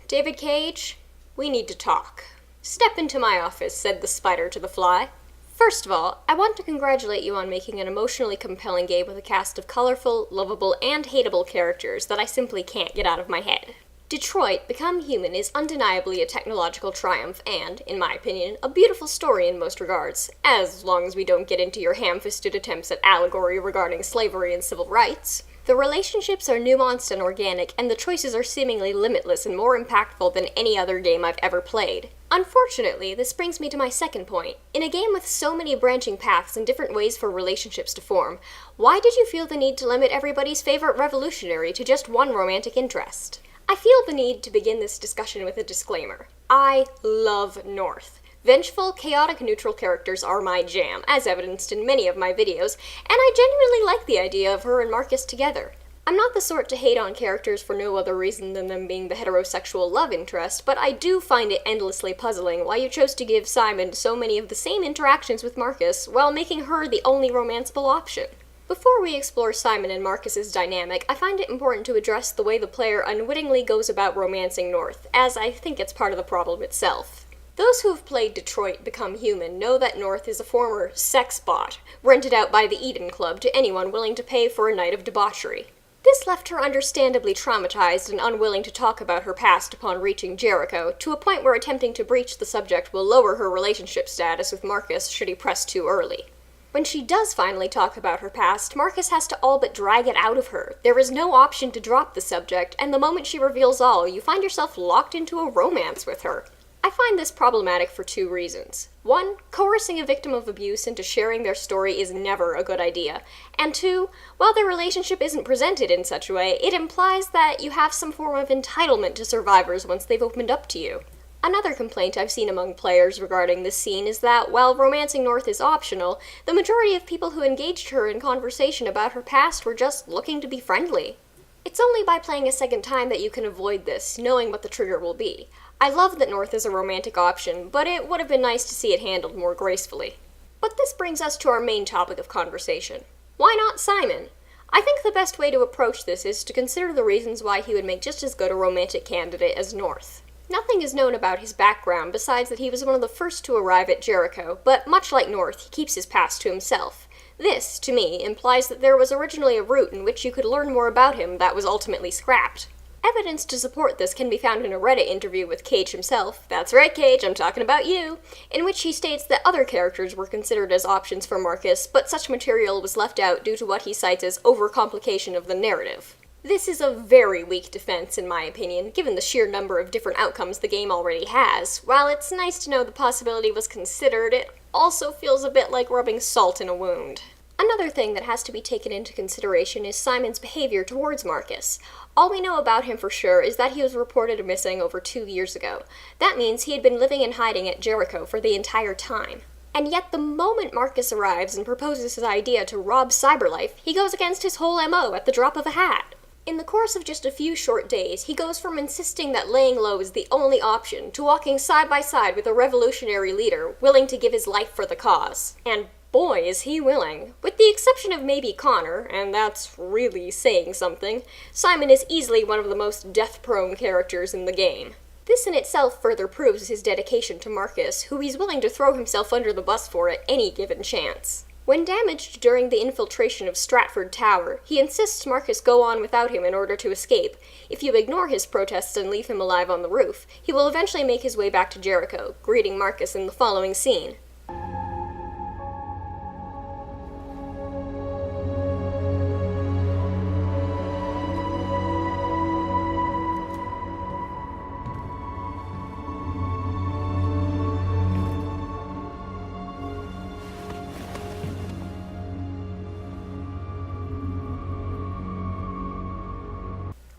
David Cage, we need to talk. Step into my office, said the spider to the fly. First of all, I want to congratulate you on making an emotionally compelling game with a cast of colorful, lovable, and hateable characters that I simply can't get out of my head. Detroit Become Human is undeniably a technological triumph and, in my opinion, a beautiful story in most regards, as long as we don't get into your ham-fisted attempts at allegory regarding slavery and civil rights. The relationships are nuanced and organic, and the choices are seemingly limitless and more impactful than any other game I've ever played. Unfortunately, this brings me to my second point. In a game with so many branching paths and different ways for relationships to form, why did you feel the need to limit everybody's favorite revolutionary to just one romantic interest? I feel the need to begin this discussion with a disclaimer. I love North. Vengeful, chaotic neutral characters are my jam, as evidenced in many of my videos, and I genuinely like the idea of her and Marcus together. I'm not the sort to hate on characters for no other reason than them being the heterosexual love interest, but I do find it endlessly puzzling why you chose to give Simon so many of the same interactions with Marcus, while making her the only romanceable option. Before we explore Simon and Marcus's dynamic, I find it important to address the way the player unwittingly goes about romancing North, as I think it's part of the problem itself. Those who have played Detroit Become Human know that North is a former sex bot, rented out by the Eden Club to anyone willing to pay for a night of debauchery. This left her understandably traumatized and unwilling to talk about her past upon reaching Jericho, to a point where attempting to breach the subject will lower her relationship status with Marcus should he press too early. When she does finally talk about her past, Marcus has to all but drag it out of her. There is no option to drop the subject, and the moment she reveals all, you find yourself locked into a romance with her. I find this problematic for two reasons. One, coercing a victim of abuse into sharing their story is never a good idea. And two, while their relationship isn't presented in such a way, it implies that you have some form of entitlement to survivors once they've opened up to you. Another complaint I've seen among players regarding this scene is that, while romancing North is optional, the majority of people who engaged her in conversation about her past were just looking to be friendly. It's only by playing a second time that you can avoid this, knowing what the trigger will be. I love that North is a romantic option, but it would have been nice to see it handled more gracefully. But this brings us to our main topic of conversation. Why not Simon? I think the best way to approach this is to consider the reasons why he would make just as good a romantic candidate as North. Nothing is known about his background besides that he was one of the first to arrive at Jericho, but much like North, he keeps his past to himself. This, to me, implies that there was originally a route in which you could learn more about him that was ultimately scrapped. Evidence to support this can be found in a Reddit interview with Cage himself, that's right Cage, I'm talking about you, in which he states that other characters were considered as options for Marcus, but such material was left out due to what he cites as overcomplication of the narrative. This is a very weak defense, in my opinion, given the sheer number of different outcomes the game already has. While it's nice to know the possibility was considered, it also feels a bit like rubbing salt in a wound. Another thing that has to be taken into consideration is Simon's behavior towards Marcus. All we know about him for sure is that he was reported missing over 2 years ago. That means he had been living and hiding at Jericho for the entire time. And yet the moment Marcus arrives and proposes his idea to rob Cyberlife, he goes against his whole MO at the drop of a hat. In the course of just a few short days, he goes from insisting that laying low is the only option to walking side by side with a revolutionary leader willing to give his life for the cause. And boy, is he willing. With the exception of maybe Connor, and that's really saying something, Simon is easily one of the most death-prone characters in the game. This in itself further proves his dedication to Marcus, who he's willing to throw himself under the bus for at any given chance. When damaged during the infiltration of Stratford Tower, he insists Marcus go on without him in order to escape. If you ignore his protests and leave him alive on the roof, he will eventually make his way back to Jericho, greeting Marcus in the following scene.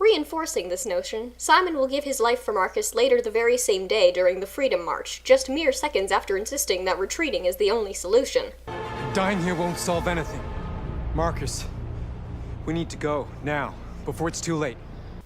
Reinforcing this notion, Simon will give his life for Marcus later the very same day during the Freedom March, just mere seconds after insisting that retreating is the only solution. Dying here won't solve anything. Marcus, we need to go, now, before it's too late.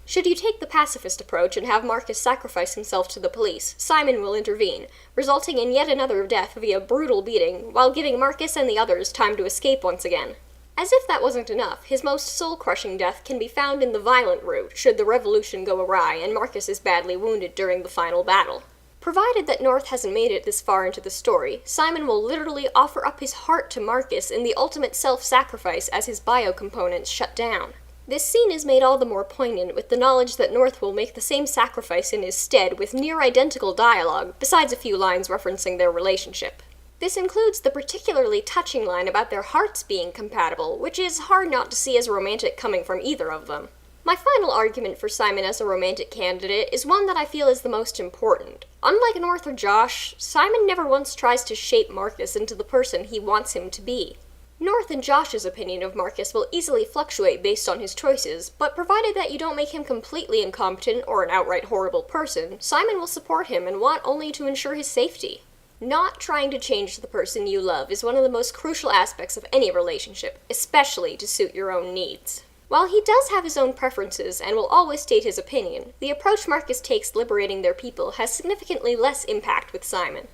Should you take the pacifist approach and have Marcus sacrifice himself to the police, Simon will intervene, resulting in yet another death via brutal beating, while giving Marcus and the others time to escape once again. As if that wasn't enough, his most soul-crushing death can be found in the violent route, should the revolution go awry and Marcus is badly wounded during the final battle. Provided that North hasn't made it this far into the story, Simon will literally offer up his heart to Marcus in the ultimate self-sacrifice as his biocomponents shut down. This scene is made all the more poignant with the knowledge that North will make the same sacrifice in his stead with near-identical dialogue, besides a few lines referencing their relationship. This includes the particularly touching line about their hearts being compatible, which is hard not to see as romantic coming from either of them. My final argument for Simon as a romantic candidate is one that I feel is the most important. Unlike North or Josh, Simon never once tries to shape Marcus into the person he wants him to be. North and Josh's opinion of Marcus will easily fluctuate based on his choices, but provided that you don't make him completely incompetent or an outright horrible person, Simon will support him and want only to ensure his safety. Not trying to change the person you love is one of the most crucial aspects of any relationship, especially to suit your own needs. While he does have his own preferences and will always state his opinion, the approach Marcus takes liberating their people has significantly less impact with Simon.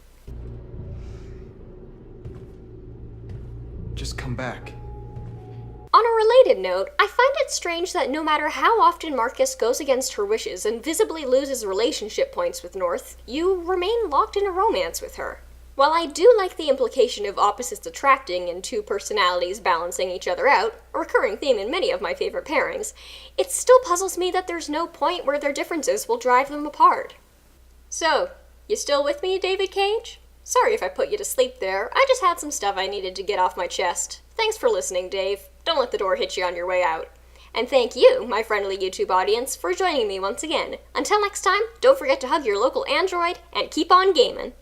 Just come back. On a related note, I find it strange that no matter how often Marcus goes against her wishes and visibly loses relationship points with North, you remain locked in a romance with her. While I do like the implication of opposites attracting and two personalities balancing each other out, a recurring theme in many of my favorite pairings, it still puzzles me that there's no point where their differences will drive them apart. So, you still with me, David Cage? Sorry if I put you to sleep there, I just had some stuff I needed to get off my chest. Thanks for listening, Dave. Don't let the door hit you on your way out. And thank you, my friendly YouTube audience, for joining me once again. Until next time, don't forget to hug your local android and keep on gaming.